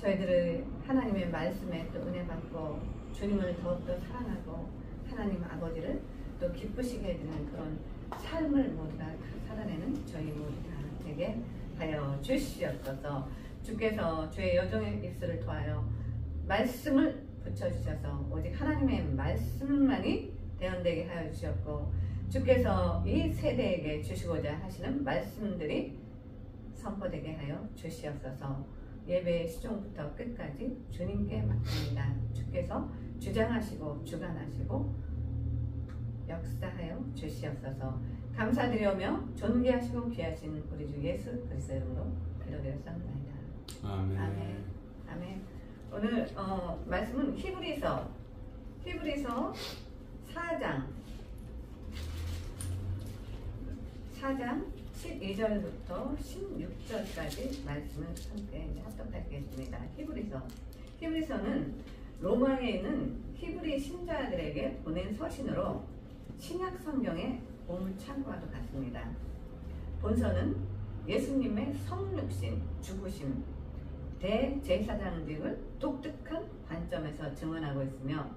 저희들의 하나님의 말씀에 또 은혜 받고 주님을 더욱더 사랑하고 하나님 아버지를 또 기쁘시게 해주는 그런 삶을 모두가 살아내는 저희 모두가 되게 하여 주시옵소서. 주께서 주의 여종의 입술을 통하여 말씀을 붙여주셔서 오직 하나님의 말씀만이 대언되게 하여 주셨고, 주께서 이 세대에게 주시고자 하시는 말씀들이 선포되게 하여 주시옵소서. 예배의 시종부터 끝까지 주님께 맡깁니다. 주께서 주장하시고 주관하시고 역사하여 주시옵소서. 감사드리오며 존귀하시고 귀하신 우리 주 예수 그리스도 이름으로 기도드렸사옵나이다. 아멘. 아멘. 아멘. 오늘 말씀은 히브리서 4장 12절부터 16절까지 말씀을 함께 합독하겠습니다. 히브리서는 로마에 있는 히브리 신자들에게 보낸 서신으로 신약 성경의 보물창고와도 같습니다. 본서는 예수님의 성육신, 죽으심, 대제사장직을 독특한 관점에서 증언하고 있으며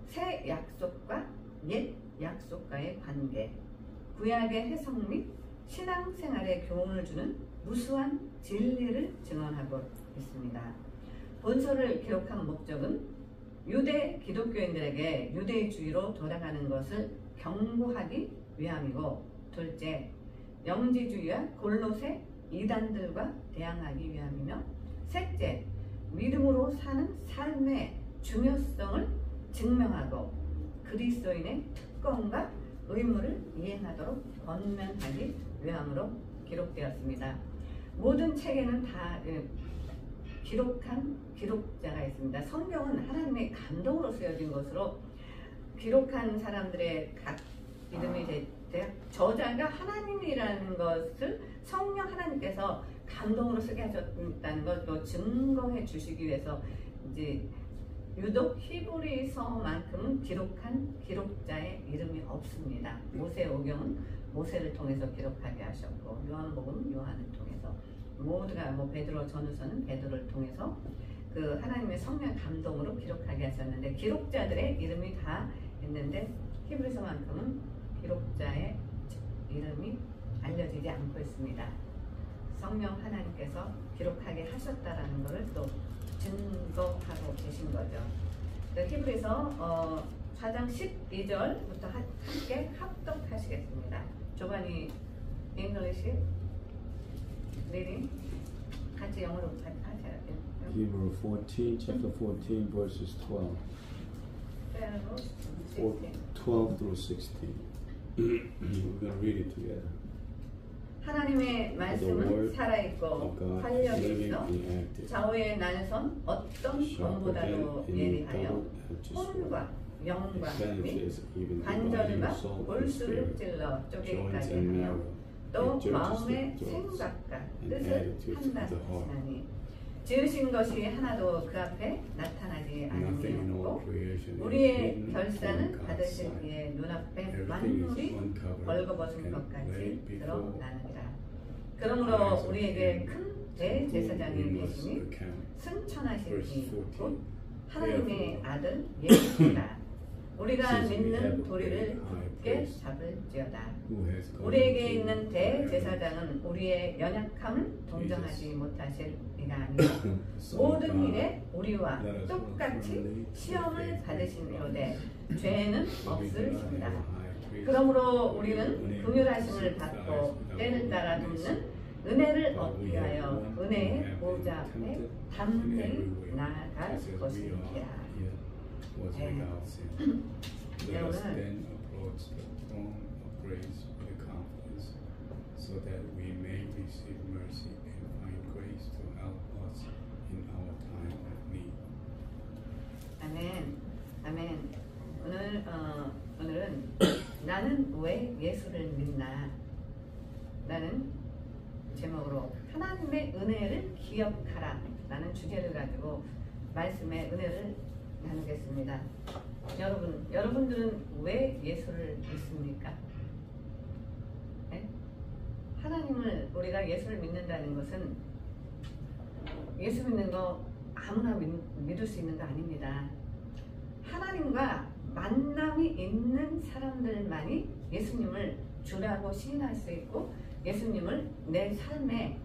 새 약속과 옛 약속과의 관계, 구약의 해석 및 신앙생활에 교훈을 주는 무수한 진리를 증언하고 있습니다. 본서를 기록한 목적은 유대 기독교인들에게 유대주의로 돌아가는 것을 경고하기 위함이고, 둘째, 영지주의와 골로새 이단들과 대항하기 위함이며, 셋째, 믿음으로 사는 삶의 중요성을 증명하고 그리스도인의 특권과 의무를 이행하도록 권면하기 위함으로 기록되었습니다. 모든 책에는 다 기록한 기록자가 있습니다. 성경은 하나님의 감동으로 쓰여진 것으로 기록한 사람들의 각 이름이 저자가 하나님이라는 것을 성령 하나님께서 감동으로 쓰게 하셨다는 것도 증거해 주시기 위해서 이제 유독 히브리서만큼은 기록한 기록자의 이름이 없습니다. 모세오경은 모세를 통해서 기록하게 하셨고, 요한복음 요한을 통해서, 모두가 베드로 전후서는 베드로를 통해서 그 하나님의 성령 감동으로 기록하게 하셨는데, 기록자들의 이름이 다 있는데 히브리서만큼은 기록자의 이름이 알려지지 않고 있습니다. 성령 하나님께서 기록하게 하셨다라는 것을 또 증거하고 계신 거죠. 히브리서 4장 12절부터 함께 합독하시겠습니다. 조반이 English reading 같이 영어로 하셔야 돼요. Hebrew 14, chapter 14, verses 12. 12 through 16. We're going to read it together. 하나님의 말씀은 살아있고 활력이 있어 좌우의 날선 어떤 검보다도 예리하여 혼과 영과 및 관절과 골수를 찔러 쪼개기까지 하며 또 마음의 생각과 뜻을 판단하시나니 지으신 것이 하나도 그 앞에 나타나지 않으셨고 우리의 결사는 받으시기에 눈앞에 만물이 벌거벗은 것 같이 드러나느니라. 그러므로 우리에게 큰 대제사장이 계시니 승천하신 이 곧 하나님의 아들 예수시다. 우리가 믿는 도리를 굳게 잡을지어다. 우리에게 있는 대제사장은 우리의 연약함을 동정하지 못하실 이가 아니고 모든 일에 우리와 똑같이 시험을 받으시는데 죄는 없으신다. 그러므로 우리는 긍휼하심을 받고 때를 따라 돕는 은혜를 얻기 위하여 은혜의 보좌 앞에 담대히 나아갈 것이니라. So that we may receive mercy and find grace to help us in our time of need. 아멘. 아멘. 오늘은 나는 왜 예수를 믿나? 라는 제목으로 하나님의 은혜를 기억하라 라는 주제를 가지고 말씀의 은혜를 나누겠습니다. 여러분들은 왜 예수를 믿습니까? 네? 하나님을 우리가 예수를 믿는다는 것은 예수 믿는 거 아무나 믿을 수 있는 거 아닙니다. 하나님과 만남이 있는 사람들만이 예수님을 주라고 시인할 수 있고 예수님을 내 삶의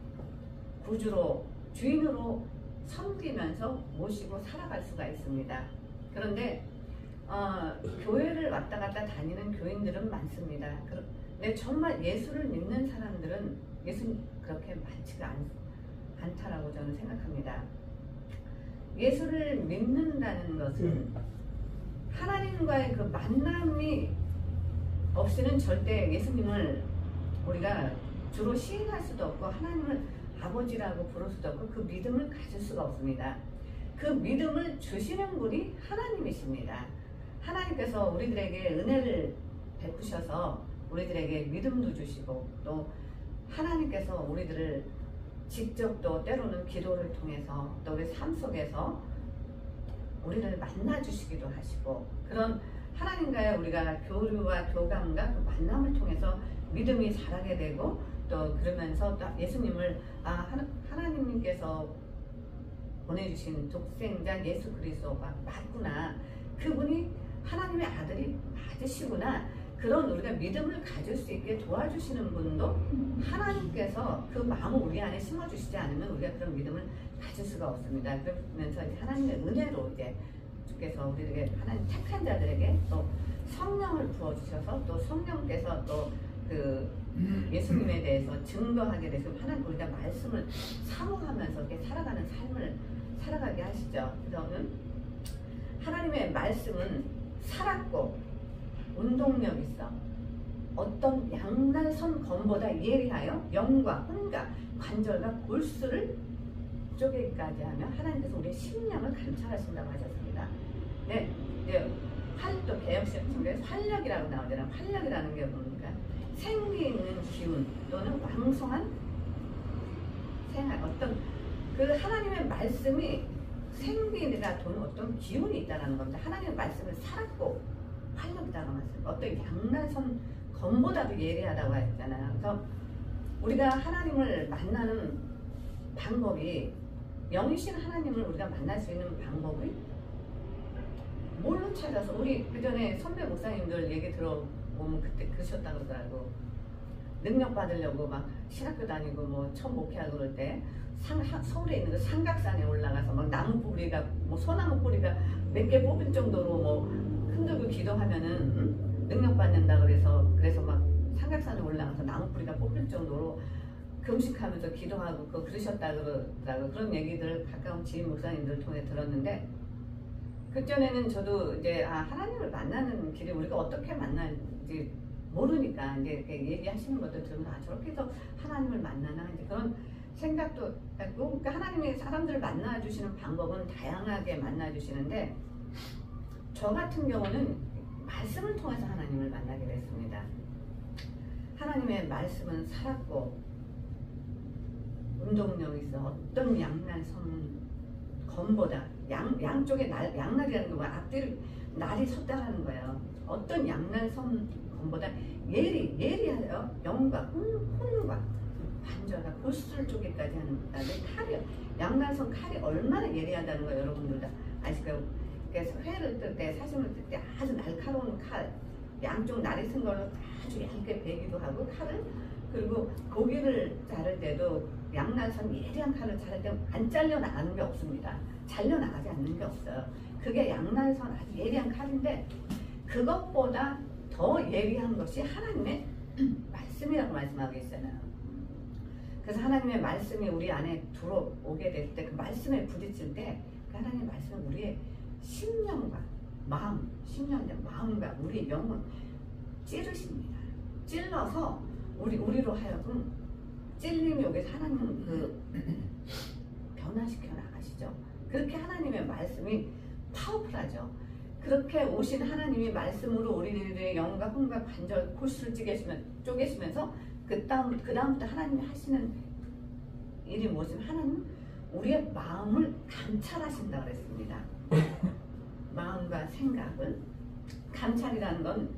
구주로 주인으로 섬기면서 모시고 살아갈 수가 있습니다. 그런데 교회를 왔다 갔다 다니는 교인들은 많습니다. 근데 정말 예수를 믿는 사람들은 예수 그렇게 많지가 않다라고 저는 생각합니다. 예수를 믿는다는 것은 하나님과의 그 만남이 없이는 절대 예수님을 우리가 주로 시인할 수도 없고 하나님을 아버지라고 부를 수도 없고 그 믿음을 가질 수가 없습니다. 그 믿음을 주시는 분이 하나님이십니다. 하나님께서 우리들에게 은혜를 베푸셔서 우리들에게 믿음도 주시고 또 하나님께서 우리들을 직접 또 때로는 기도를 통해서 또 우리 삶 속에서 우리를 만나 주시기도 하시고 그런 하나님과의 우리가 교류와 교감과 그 만남을 통해서 믿음이 자라게 되고 또 그러면서 또 예수님을 하나님께서 보내주신 독생자 예수 그리스도가 맞구나, 그분이 하나님의 아들이 맞으시구나, 그런 우리가 믿음을 가질 수 있게 도와주시는 분도 하나님께서 그 마음을 우리 안에 심어주시지 않으면 우리가 그런 믿음을 가질 수가 없습니다. 그러면서 이제 하나님의 은혜로 이제 주께서 우리에게 하나님 택한 자들에게 또 성령을 부어주셔서 또 성령께서 또 그 예수님에 대해서 증거하게 돼서 하나님 우리가 말씀을 사모하면서 이렇게 살아가는 삶을 살아가게 하시죠. 그래서 하나님의 말씀은 살았고 운동력 있어 어떤 양날선 검보다 예리하여 영과 혼과 관절과 골수를 쪼개기까지 하며 하나님께서 우리의 심령을 감찰하신다고 하셨습니다. 네, 이제 활도 개혁시험에 활력이라고 나오잖아요. 활력이라는 게 뭡니까? 생기 있는 기운 또는 왕성한 생활, 어떤 그 하나님의 말씀이 생기라 도는 어떤 기운이 있다는 겁니다. 하나님의 말씀을 살았고 활력이다라고 말씀. 어떤 양날선 검보다도 예리하다고 했잖아요. 그래서 우리가 하나님을 만나는 방법이 영이신 하나님을 우리가 만날 수 있는 방법이 뭘로 찾아서 우리 그 전에 선배 목사님들 얘기 들어보면 그때 그러셨다고 그러더라고. 능력 받으려고 막 신학교 다니고 뭐 처음 목회하고 그럴 때 서울에 있는 그 삼각산에 올라가서 막 나무 뿌리가 뭐 소나무 뿌리가 몇 개 뽑을 정도로 뭐 흔들고 기도하면은 능력 받는다 그래서 막 삼각산에 올라가서 나무 뿌리가 뽑힐 정도로 금식하면서 기도하고 그러셨다 그러더라고. 그런 얘기들을 가까운 지인 목사님들 통해 들었는데 그전에는 저도 이제 하나님을 만나는 길이 우리가 어떻게 만나는지 모르니까 이제 이렇게 얘기하시는 것도 들으면 저렇게 해서 하나님을 만나나 이제 그런 생각도 했고, 그러니까 하나님이 사람들을 만나주시는 방법은 다양하게 만나주시는데 저 같은 경우는 말씀을 통해서 하나님을 만나게 됐습니다. 하나님의 말씀은 살았고 운동력이 있어 어떤 양날선 검보다 양쪽에 양날이라는 게 뭐야? 앞뒤로 날이 섰다라는 거예요. 어떤 양날선 검보다 예리하여 영과 혼과 관절과 골수를 쪼개까지 하는 칼이 양날선 칼이 얼마나 예리하다는 거 여러분들 다 아실 거예요. 그래서 회를 뜰 때 사심을 뜰 때 아주 날카로운 칼, 양쪽 날이 쓴 걸로 아주 얇게 베기도 하고 칼을, 그리고 고기를 자를 때도 양날선 예리한 칼을 자를 때 안 잘려나가는 게 없습니다. 잘려나가지 않는 게 없어요. 그게 양날선 아주 예리한 칼인데 그것보다 더 예리한 것이 하나님의 말씀이라고 말씀하고 있잖아요. 그래서 하나님의 말씀이 우리 안에 들어오게 될 때 그 말씀에 부딪힐 때 그 하나님의 말씀은 우리의 심령과 마음, 마음과 우리 영혼 찌르십니다. 찔러서 우리로 하여금 찔림이 오게 하나님은 그 변화시켜 나가시죠. 그렇게 하나님의 말씀이 파워풀하죠. 그렇게 오신 하나님이 말씀으로 우리들의 영과 혼과 관절 골수를 쪼개시면서 그 다음부터 하나님이 하시는 일이 무엇이냐면 하나님은 우리의 마음을 감찰하신다고 그랬습니다. 마음과 생각을 감찰이라는 건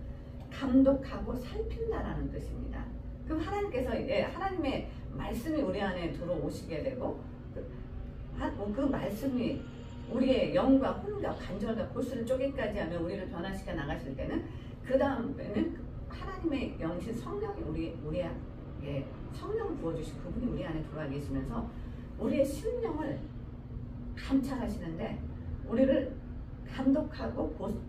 감독하고 살핀다라는 뜻입니다. 그럼 하나님께서 하나님의 말씀이 우리 안에 들어오시게 되고 그 말씀이 우리의 영과 혼과 관절과 골수를 쪼개까지 하면 우리를 변화시켜 나가실 때는 그 다음에는 하나님의 영신 성령이 우리의 성령을 부어주신 그분이 우리 안에 들어와 계시면서 우리의 심령을 감찰하시는데 우리를 감독하고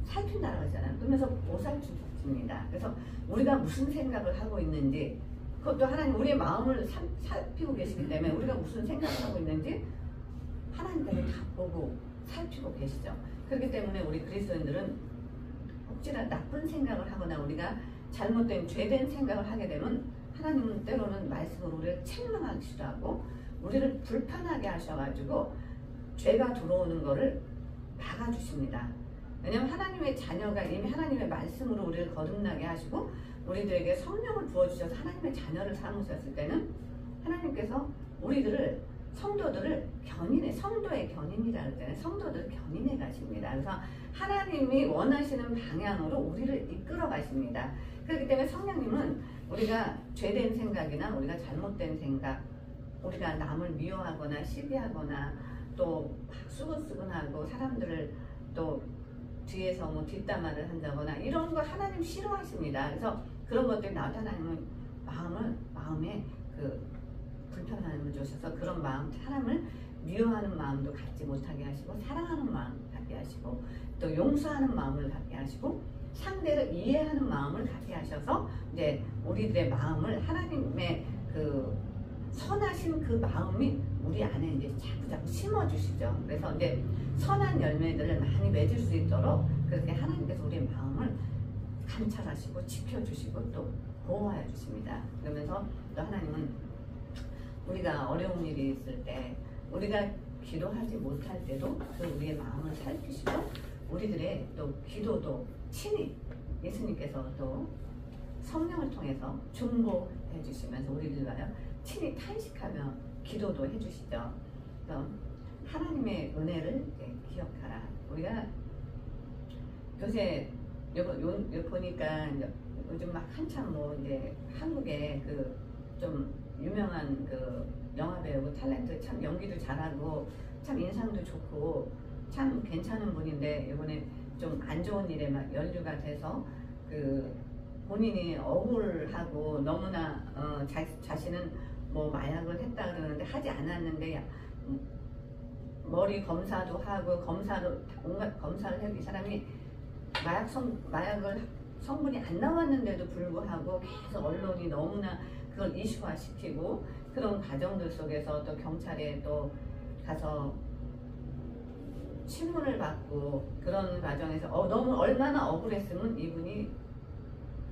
살핀다라고 하잖아요. 그러면서 보살펴줍니다. 그래서 우리가 무슨 생각을 하고 있는지 그것도 하나님 우리의 마음을 살피고 계시기 때문에 우리가 무슨 생각을 하고 있는지 하나님께서 다 보고 살피고 계시죠. 그렇기 때문에 우리 그리스도인들은 혹시나 나쁜 생각을 하거나 우리가 잘못된 죄된 생각을 하게 되면 하나님은 때로는 말씀으로 우리를 책망하기도 하고 우리를 불편하게 하셔가지고 죄가 들어오는 거를 막아주십니다. 왜냐하면 하나님의 자녀가 이미 하나님의 말씀으로 우리를 거듭나게 하시고 우리들에게 성령을 부어주셔서 하나님의 자녀를 삼으셨을 때는 하나님께서 우리들을 성도들을 성도의 견인이라 그러잖아요. 성도들을 견인해 가십니다. 그래서 하나님이 원하시는 방향으로 우리를 이끌어 가십니다. 그렇기 때문에 성령님은 우리가 죄된 생각이나 우리가 잘못된 생각, 우리가 남을 미워하거나 시기하거나 또 수근수근하고 사람들을 또 뒤에서 뭐 뒷담화를 한다거나 이런 거 하나님 싫어하십니다. 그래서 그런 것들이 나타나면 마음에 그 불편함을 주셔서 그런 마음, 사람을 미워하는 마음도 갖지 못하게 하시고 사랑하는 마음 갖게 하시고 또 용서하는 마음을 갖게 하시고 상대를 이해하는 마음을 갖게 하셔서 이제 우리들의 마음을 하나님의 그 선하신 그 마음이 우리 안에 이제 자꾸자꾸 심어주시죠. 그래서 이제 선한 열매들을 많이 맺을 수 있도록 그렇게 하나님께서 우리의 마음을 감찰하시고 지켜주시고 또 보호해 주십니다. 그러면서 또 하나님은 우리가 어려운 일이 있을 때 우리가 기도하지 못할 때도 그 우리의 마음을 살피시고 우리들의 또 기도도 친히 예수님께서 또 성령을 통해서 중보해 주시면서 우리를 위하여 친히 탄식하며 기도도 해주시죠. 그래서 하나님의 은혜를 기억하라. 우리가 요새 보니까 요즘 막 한참 뭐 이제 한국에 그 좀 유명한 그 영화 배우고 탤런트 참 연기도 잘하고 참 인상도 좋고 참 괜찮은 분인데 이번에 좀 안 좋은 일에 막 연루가 돼서 그 본인이 억울하고 너무나 자신은 뭐 마약을 했다 그러는데 하지 않았는데 머리 검사도 하고 온갖 검사를 해도 이 사람이 마약을 성분이 안 나왔는데도 불구하고 계속 언론이 너무나 그걸 이슈화시키고 그런 과정들 속에서 또 경찰에 또 가서 신문을 받고 그런 과정에서 너무 얼마나 억울했으면 이분이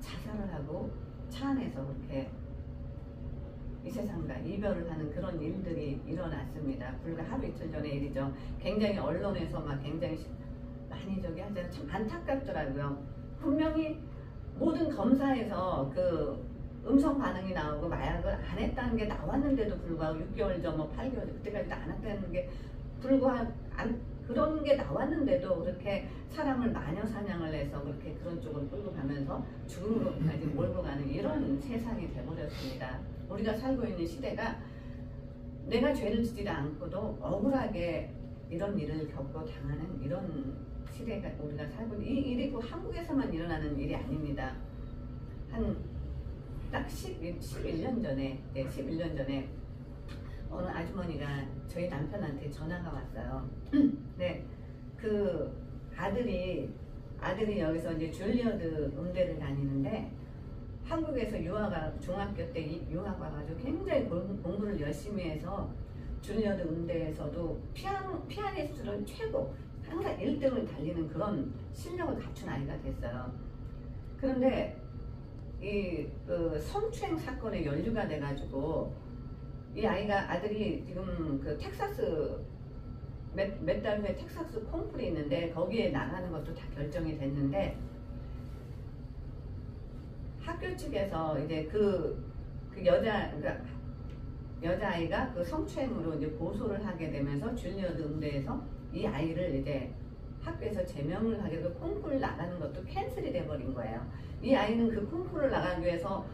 자살을 하고 차 안에서 그렇게 이 세상과 이별을 하는 그런 일들이 일어났습니다. 불과 하루 이틀 전의 일이죠. 굉장히 언론에서 막 굉장히 많이 저기 하잖아요. 참 안타깝더라고요. 분명히 모든 검사에서 그 음성 반응이 나오고 마약을 안 했다는 게 나왔는데도 불구하고 6개월 전, 뭐 8개월 그때까지도 안 했다는 게 불구하고 그런 게 나왔는데도 그렇게 사람을 마녀 사냥을 해서 그렇게 그런 쪽으로 끌고 가면서 죽음으로까지 몰고 가는 이런 세상이 돼버렸습니다. 우리가 살고 있는 시대가 내가 죄를 짓지 않고도 억울하게 이런 일을 겪고 당하는 이런 시대가 우리가 살고 있는 이 일이 꼭 한국에서만 일어나는 일이 아닙니다. 딱 11년 전에 어느 아주머니가 저희 남편한테 전화가 왔어요. 네, 그 아들이 여기서 이제 줄리어드 음대를 다니는데 한국에서 중학교 때 유학 와가지고 굉장히 공부를 열심히 해서 줄리어드 음대에서도 피아니스트로 최고 항상 1등을 달리는 그런 실력을 갖춘 아이가 됐어요. 그런데 그 성추행 사건에 연루가 돼가지고 이 아들이 지금 그 텍사스 몇 달 후에 텍사스 콩쿨이 있는데 거기에 나가는 것도 다 결정이 됐는데 학교 측에서 이제 그 여자아이가 그 성추행으로 이제 고소를 하게 되면서 줄리어드 음대에서 이 아이를 이제 학교에서 제명을 하게 되고 콩쿨 나가는 것도 캔슬이 돼버린 거예요. 이 아이는 그 콩쿨을 나가기 위해서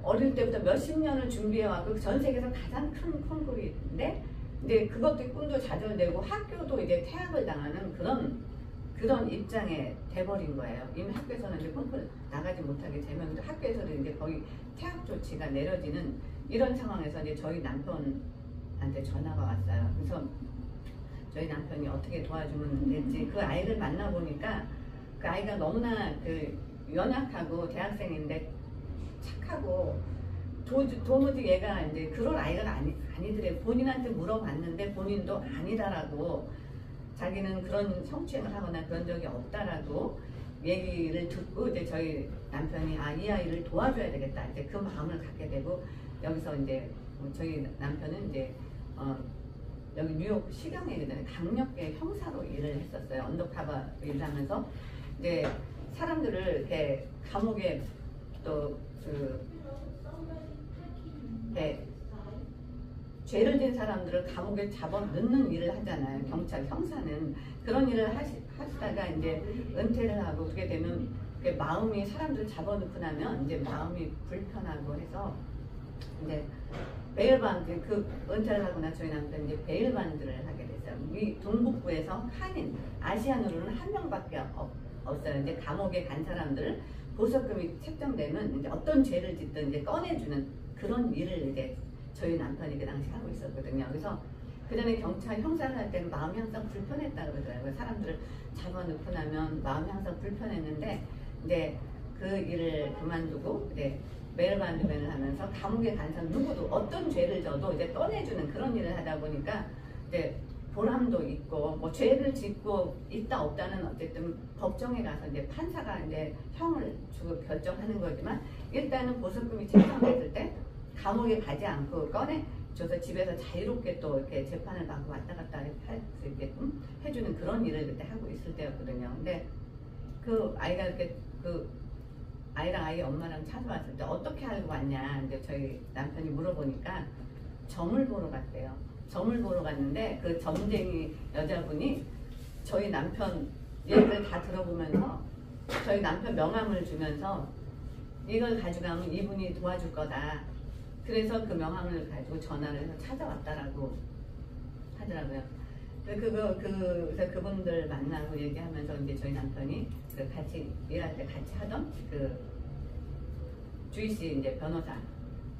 어릴 때부터 몇십 년을 준비해왔고 전 세계에서 가장 큰 콩쿨인데 이제 그것도 꿈도 좌절되고 학교도 이제 퇴학을 당하는 그런 입장에 돼버린 거예요. 이미 학교에서는 이제 펑크 나가지 못하게 되면 학교에서는 이제 거의 퇴학 조치가 내려지는 이런 상황에서 이제 저희 남편한테 전화가 왔어요. 그래서 저희 남편이 어떻게 도와주면 될지 그 아이를 만나보니까 그 아이가 너무나 그 연약하고 대학생인데 착하고 도무지 얘가 이제 그런 아이가 아니더래. 본인한테 물어봤는데 본인도 아니다라고 자기는 그런 성추행을 하거나 그런 적이 없다라고 얘기를 듣고 이제 저희 남편이 이 아이를 도와줘야 되겠다 이제 그 마음을 갖게 되고 여기서 이제 저희 남편은 이제 여기 뉴욕 시경에 강력계 형사로 일을 했었어요. 언더커버 일을 하면서 이제 사람들을 이렇게 감옥에 또 죄를 진 사람들을 감옥에 잡아넣는 일을 하잖아요. 경찰 형사는 그런 일을 하시다가 이제 은퇴를 하고 그렇게 되면 마음이 사람들 잡아놓고 나면 이제 마음이 불편하고 해서 이제 베일반드 그 은퇴를 하거나 저희 남편이 이제 베일반드를 하게 됐어요. 이 동북부에서 한인 아시안으로는 한 명밖에 없어요. 이제 감옥에 간 사람들을 보석금이 책정되면 이제 어떤 죄를 짓든 이제 꺼내주는 그런 일을 이제 저희 남편이 그 당시 하고 있었거든요. 그래서 그 전에 경찰 형사를 할 때는 마음이 항상 불편했다 그러더라고요. 사람들을 잡아놓고 나면 마음이 항상 불편했는데 이제 그 일을 그만두고 이제 메일반드맨을 하면서 감옥에 간 사람 누구도 어떤 죄를 져도 이제 꺼내주는 그런 일을 하다 보니까 이제 보람도 있고 뭐 죄를 짓고 있다 없다는 어쨌든 법정에 가서 이제 판사가 이제 형을 주고 결정하는 거지만 일단은 보석금이 책정됐을 때 감옥에 가지 않고 꺼내줘서 집에서 자유롭게 또 이렇게 재판을 받고 왔다 갔다 할 수 있게끔 해주는 그런 일을 그때 하고 있을 때였거든요. 근데 그 아이가 이렇게 그 아이랑 아이 엄마랑 찾아왔을 때 어떻게 알고 왔냐 이제 저희 남편이 물어보니까 점을 보러 갔대요. 점을 보러 갔는데 그 점쟁이 여자분이 저희 남편 얘기를 다 들어보면서 저희 남편 명함을 주면서 이걸 가져가면 이분이 도와줄 거다. 그래서 그 명함을 가지고 전화를 해서 찾아왔다라고 하더라고요. 그래서 그분들 만나고 얘기하면서 이제 저희 남편이 그 같이 일할 때 같이 하던 그 주이씨 이제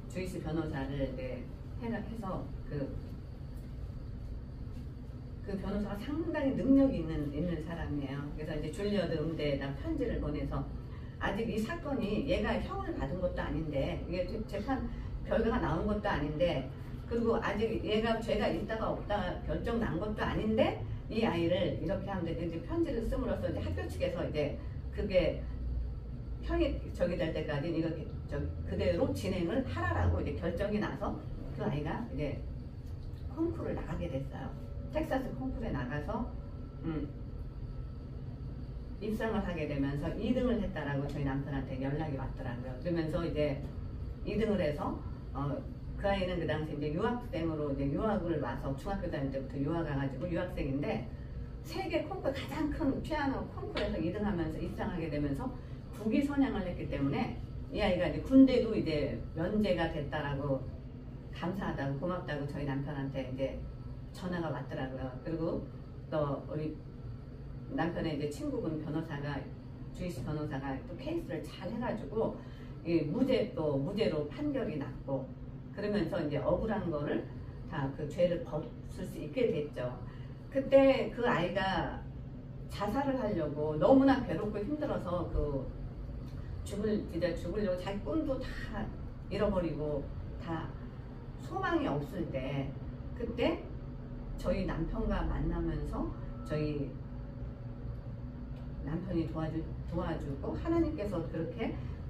주이씨 변호사를 이제 해서 그 변호사가 상당히 능력이 있는 사람이에요. 그래서 이제 줄리어드 음대에다 편지를 보내서 아직 이 사건이 얘가 형을 받은 것도 아닌데 이게 재판 결과가 나온 것도 아닌데 그리고 아직 얘가 죄가 있다가 없다가 결정 난 것도 아닌데 이 아이를 이렇게 하면 이제 편지를 씀으로써 이제 학교 측에서 이제 그게 형이 저기 될 때까지 이거 그대로 진행을 하라라고 이제 결정이 나서 그 아이가 이제 콩쿠르를 나가게 됐어요. 텍사스 콩쿠르에 나가서 입상을 하게 되면서 2등을 했다라고 저희 남편한테 연락이 왔더라고요. 그러면서 이제 2등을 해서 그 아이는 그 당시 이제 유학생으로 이제 유학을 와서 중학교 다닐 때부터 유학 와가지고 유학생인데 세계 콩쿠르 가장 큰 피아노 콩쿠르에서 2등하면서 입상하게 되면서 국위 선양을 했기 때문에 이 아이가 이제 군대도 이제 면제가 됐다라고 감사하다고 고맙다고 저희 남편한테 이제 전화가 왔더라고요. 그리고 또 우리 남편의 이제 친구분 변호사가 주이씨 변호사가 또 케이스를 잘 해가지고 무죄로 판결이 났고 그러면서 이제 억울한 거를 다 그 죄를 벗을 수 있게 됐죠. 그때 그 아이가 자살을 하려고 너무나 괴롭고 힘들어서 죽으려고 자기 꿈도 다 잃어버리고 다 소망이 없을 때 그때 저희 남편과 만나면서 저희 남편이 도와주고 하나님께서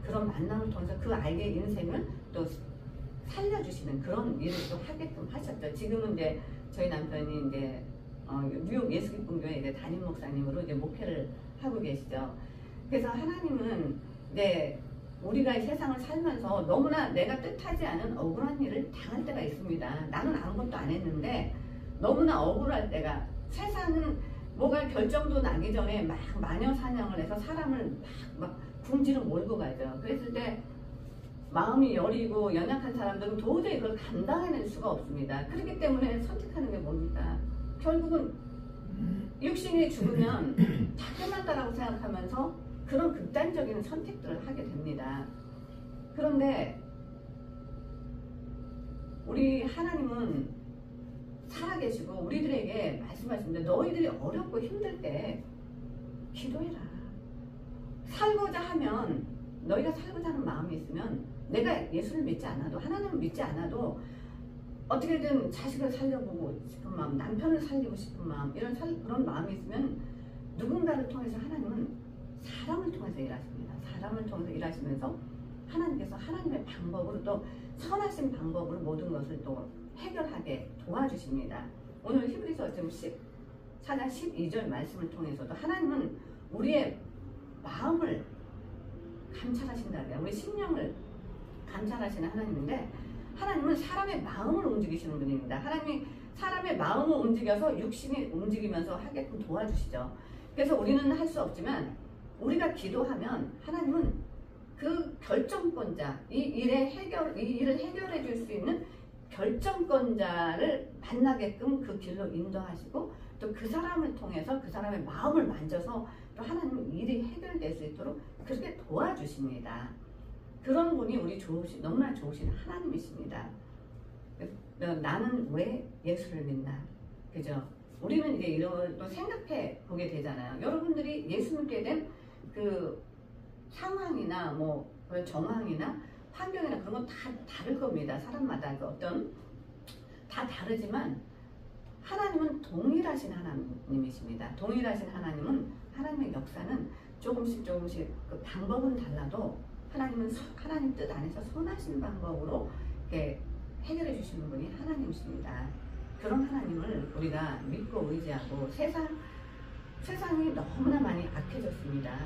그런 만남을 통해서 그 아이의 인생을 또 살려주시는 그런 일을 또 하게끔 하셨죠. 지금은 이제 저희 남편이 이제 뉴욕 예수기쁨교회 이제 담임 목사님으로 이제 목회를 하고 계시죠. 그래서 하나님은 우리가 이 세상을 살면서 너무나 내가 뜻하지 않은 억울한 일을 당할 때가 있습니다. 나는 아무것도 안 했는데 너무나 억울할 때가 세상은 뭐가 결정도 나기 전에 막 마녀 사냥을 해서 사람을 막 궁지로 몰고 가죠. 그랬을 때 마음이 여리고 연약한 사람들은 도저히 그걸 감당해낼 수가 없습니다. 그렇기 때문에 선택하는 게 뭡니까? 결국은 육신이 죽으면 다 끝난다라고 생각하면서 그런 극단적인 선택들을 하게 됩니다. 그런데 우리 하나님은 살아계시고 우리들에게 말씀하십니다. 너희들이 어렵고 힘들 때 기도해라. 살고자 하면, 너희가 살고자 하는 마음이 있으면, 내가 예수를 믿지 않아도, 하나님을 믿지 않아도 어떻게든 자식을 살려보고 싶은 마음, 남편을 살리고 싶은 마음, 그런 마음이 있으면 누군가를 통해서 하나님은 사람을 통해서 일하십니다. 사람을 통해서 일하시면서 하나님께서 하나님의 방법으로, 또 선하신 방법으로 모든 것을 또 해결하게 도와주십니다. 오늘 히브리서 4장 12절 말씀을 통해서도 하나님은 우리의 마음을 감찰하신다고요. 우리 심령을 감찰하시는 하나님인데, 하나님은 사람의 마음을 움직이시는 분입니다. 하나님이 사람의 마음을 움직여서 육신이 움직이면서 하게끔 도와주시죠. 그래서 우리는 할 수 없지만 우리가 기도하면 하나님은 그 결정권자, 이 일을 해결해 줄 수 있는 결정권자를 만나게끔 그 길로 인도하시고, 또 그 사람을 통해서 그 사람의 마음을 만져서 또 하나님은 일이 해결될 수 있도록 그렇게 도와주십니다. 그런 분이 우리 너무나 좋으신 하나님이십니다. 나는 왜 예수를 믿나? 그죠? 우리는 이제 이런 걸 또 생각해 보게 되잖아요. 여러분들이 예수 믿게 된 그 상황이나 뭐 정황이나 환경이나 그런 건 다 다를 겁니다. 사람마다 그 어떤 다 다르지만 하나님은 동일하신 하나님이십니다. 동일하신 하나님은, 하나님의 역사는 조금씩 그 방법은 달라도 하나님은 하나님 뜻 안에서 선하신 방법으로 이렇게 해결해 주시는 분이 하나님이십니다. 그런 하나님을 우리가 믿고 의지하고, 세상이 너무나 많이 악해졌습니다.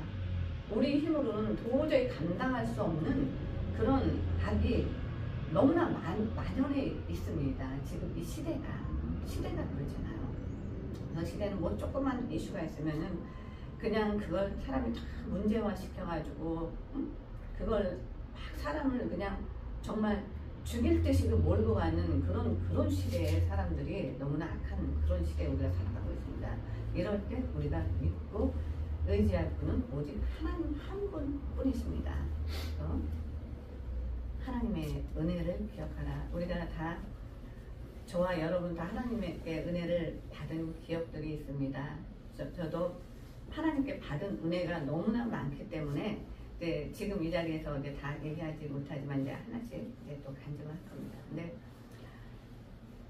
우리 힘으로는 도저히 감당할 수 없는 그런 악이 너무나 만연해 있습니다. 지금 이 시대가 그렇잖아요. 그 시대는 뭐 조그만 이슈가 있으면은 그냥 그걸 사람이 다 문제화 시켜가지고 그걸 막 사람을 그냥 정말 죽일 듯이 몰고 가는 그런 시대에 사람들이 너무나 악한 그런 시대에 우리가 살아가고 있습니다. 이럴 때 우리가 믿고 의지할 분은 오직 하나님 한 분뿐이십니다. 하나님의 은혜를 기억하라. 우리가 다, 저와 여러분 다 하나님께 은혜를 받은 기억들이 있습니다. 저도 하나님께 받은 은혜가 너무나 많기 때문에 지금 이 자리에서 이제 다 얘기하지 못하지만 이제 하나씩 이제 또 간증을 할 겁니다. 근데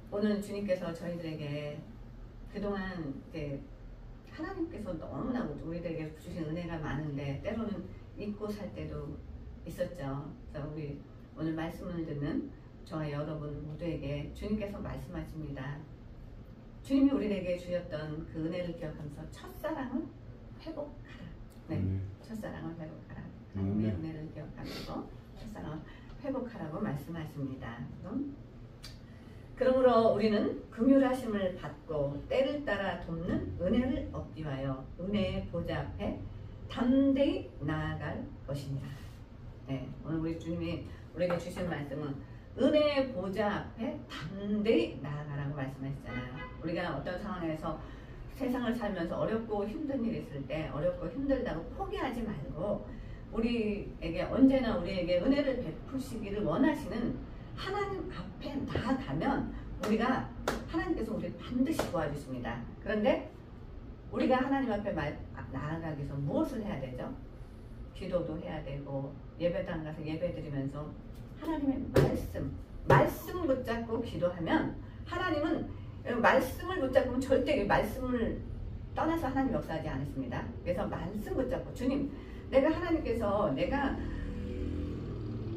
오늘 주님께서 저희들에게 그동안 이제 하나님께서 너무나 우리들에게 주신 은혜가 많은데 때로는 잊고 살 때도 있었죠. 그래서 우리 오늘 말씀을 듣는 저와 여러분 모두에게 주님께서 말씀하십니다. 주님이 우리에게 주셨던 그 은혜를 기억하면서 첫사랑을 회복하라. 네, 첫사랑을 회복하라. 하나님의 은혜를 기억하면서 첫사랑을 회복하라고 말씀하십니다. 그러므로 우리는 긍휼하심을 받고 때를 따라 돕는 은혜를 얻기 위하여 은혜의 보좌 앞에 담대히 나아갈 것이니라. 네, 오늘 우리 주님이 우리에게 주신 말씀은 은혜의 보좌 앞에 담대히 나아가라고 말씀하시잖아요. 우리가 어떤 상황에서 세상을 살면서 어렵고 힘든 일이 있을 때 어렵고 힘들다고 포기하지 말고 우리에게 언제나 우리에게 은혜를 베푸시기를 원하시는 하나님 앞에 나아가면 하나님께서 우리를 반드시 도와주십니다. 그런데 우리가 하나님 앞에 나아가기 위해서 무엇을 해야 되죠? 기도도 해야 되고 예배당 가서 예배 드리면서 하나님의 말씀 붙잡고 기도하면 하나님은 말씀을 붙잡으면 절대 말씀을 떠나서 하나님 역사하지 않습니다. 그래서 말씀 붙잡고 주님, 하나님께서 내가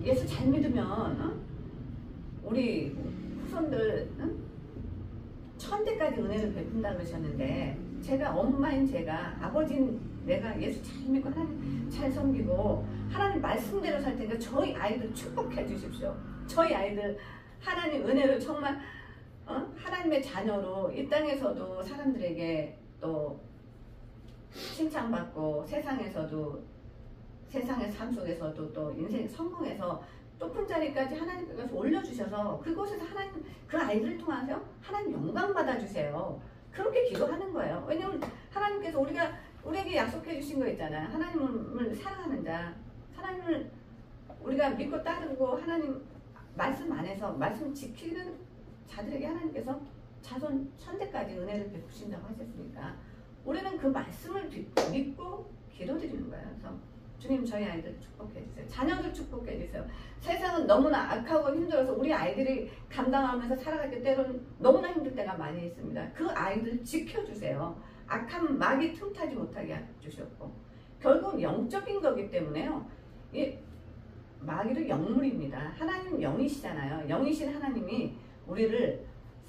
예수 잘 믿으면 우리 후손들 천대까지 은혜를 베푼다 그러셨는데 엄마인 제가 아버지인 내가 예수 잘 믿고 하나님 잘 섬기고 하나님 말씀대로 살 테니까 저희 아이들 축복해 주십시오. 저희 아이들 하나님 은혜를 정말 하나님의 자녀로 이 땅에서도 사람들에게 또 칭찬받고 세상의 삶 속에서도 또 인생 성공해서 또 높은 자리까지 하나님께서 올려주셔서 그곳에서 하나님 그 아이들을 통해서 하나님 영광 받아주세요. 그렇게 기도하는 거예요. 왜냐면 하나님께서 우리에게 약속해 주신 거 있잖아요. 하나님을 사랑하는 자, 하나님을 우리가 믿고 따르고 하나님 말씀 안에서 말씀 지키는 자들에게 하나님께서 자손 천대까지 은혜를 베푸신다고 하셨으니까 우리는 그 말씀을 믿고 기도드리는 거예요. 그래서 주님 저희 아이들 축복해 주세요. 자녀들 축복해 주세요. 세상은 너무나 악하고 힘들어서 우리 아이들이 감당하면서 살아갈 때 때로는 너무나 힘들 때가 많이 있습니다. 그 아이들 지켜주세요. 악한 마귀 틈타지 못하게 해주셨고 결국 영적인 거기 때문에요. 이 마귀도 영물입니다. 하나님 영이시잖아요. 영이신 하나님이 우리를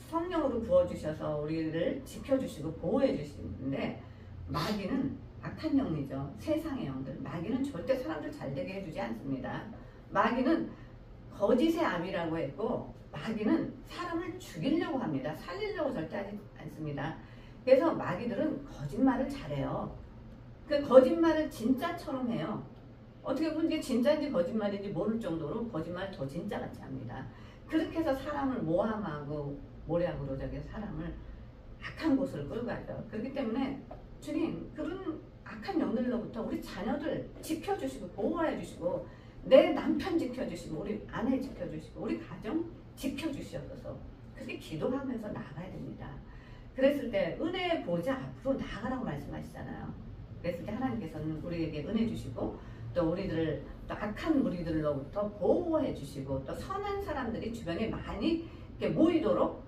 성령으로 부어주셔서 우리를 지켜주시고 보호해 주시는데 마귀는 악한 영이죠. 세상의 영들. 마귀는 절대 사람들 잘되게 해주지 않습니다. 마귀는 거짓의 암이라고 했고 마귀는 사람을 죽이려고 합니다. 살리려고 절대 하지 않습니다. 그래서 마귀들은 거짓말을 잘해요. 그 거짓말을 진짜처럼 해요. 어떻게 보면 이게 진짜인지 거짓말인지 모를 정도로 거짓말을 더 진짜같이 합니다. 그렇게 해서 사람을 모함하고 모략으로 사람을 악한 곳으로 끌고 가죠. 그렇기 때문에 주님 그런 악한 영들로부터 우리 자녀들 지켜주시고 보호해 주시고 내 남편 지켜주시고 우리 아내 지켜주시고 우리 가정 지켜주시옵소서. 그렇게 기도하면서 나가야 됩니다. 그랬을 때 은혜의 보좌 앞으로 나아가라고 말씀하시잖아요. 그랬을 때 하나님께서는 우리에게 은혜 주시고 또 우리들을 또 악한 무리들로부터 보호해 주시고 또 선한 사람들이 주변에 많이 이렇게 모이도록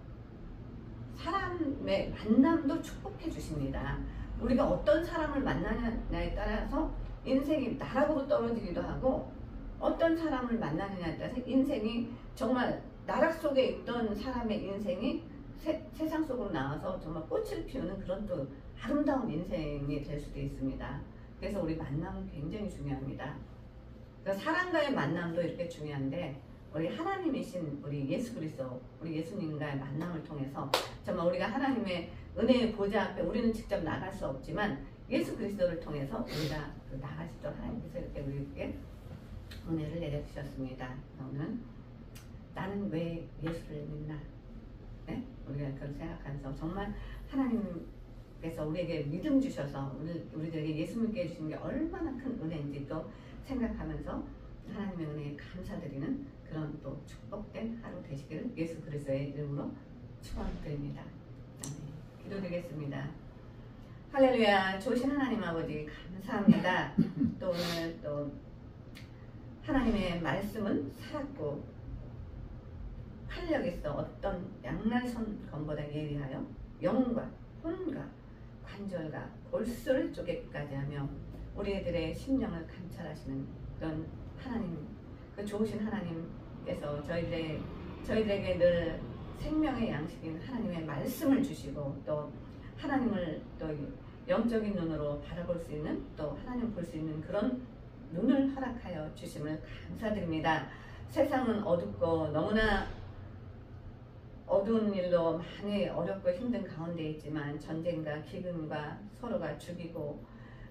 사람의 만남도 축복해 주십니다. 우리가 어떤 사람을 만나느냐에 따라서 인생이 나락으로 떨어지기도 하고 어떤 사람을 만나느냐에 따라서 인생이 정말 나락 속에 있던 사람의 인생이 세상 속으로 나와서 정말 꽃을 피우는 그런 또 아름다운 인생이 될 수도 있습니다. 그래서 우리 만남은 굉장히 중요합니다. 그러니까 사람과의 만남도 이렇게 중요한데 우리 하나님이신 우리 예수 그리스도 우리 예수님과의 만남을 통해서 정말 우리가 하나님의 은혜의 보좌 앞에 우리는 직접 나갈 수 없지만 예수 그리스도를 통해서 우리가 나갈 수 있도록 하나님께서 이렇게 우리에게 은혜를 내려주셨습니다. 오늘 나는 왜 예수를 믿나? 네? 우리가 그런 생각하면서 정말 하나님께서 우리에게 믿음 주셔서 우리들에게 예수 믿게 해주신 게 얼마나 큰 은혜인지 또 생각하면서 하나님의 은혜에 감사드리는 그런 또 축복된 하루 되시기를 예수 그리스도의 이름으로 축원드립니다. 기도드리겠습니다. 할렐루야. 좋으신 하나님 아버지 감사합니다. 또 오늘 또 하나님의 말씀은 살았고 활력 있어 어떤 양날선 검보다 예리하여 영과 혼과 관절과 골수를 쪼개기까지 하며 우리들의 심령을 감찰하시는 그런 하나님, 그 좋으신 하나님께서 저희들에게 늘 생명의 양식인 하나님의 말씀을 주시고 또 하나님을 또 영적인 눈으로 바라볼 수 있는 또 하나님 볼 수 있는 그런 눈을 허락하여 주심을 감사드립니다. 세상은 어둡고 너무나 어두운 일로 많이 어렵고 힘든 가운데 있지만 전쟁과 기근과 서로가 죽이고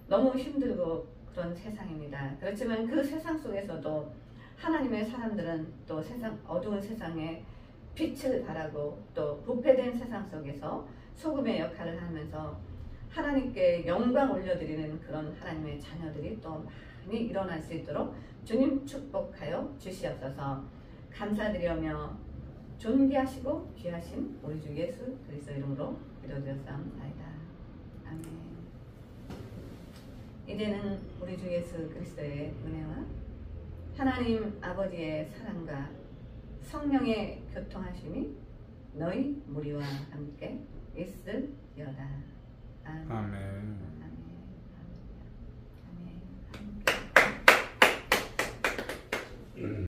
너무 힘들고 그런 세상입니다. 그렇지만 그 세상 속에서도 하나님의 사람들은 또 어두운 세상에 빛을 발하고 또 부패된 세상 속에서 소금의 역할을 하면서 하나님께 영광 올려드리는 그런 하나님의 자녀들이 또 많이 일어날 수 있도록 주님 축복하여 주시옵소서. 감사드리며 존귀하시고 귀하신 우리 주 예수 그리스도 이름으로 기도드렸사옵나이다. 아멘. 이제는 우리 주 예수 그리스도의 은혜와 하나님 아버지의 사랑과 성령의 교통하심이 너희 무리와 함께 있을지어다. 아멘. 아멘.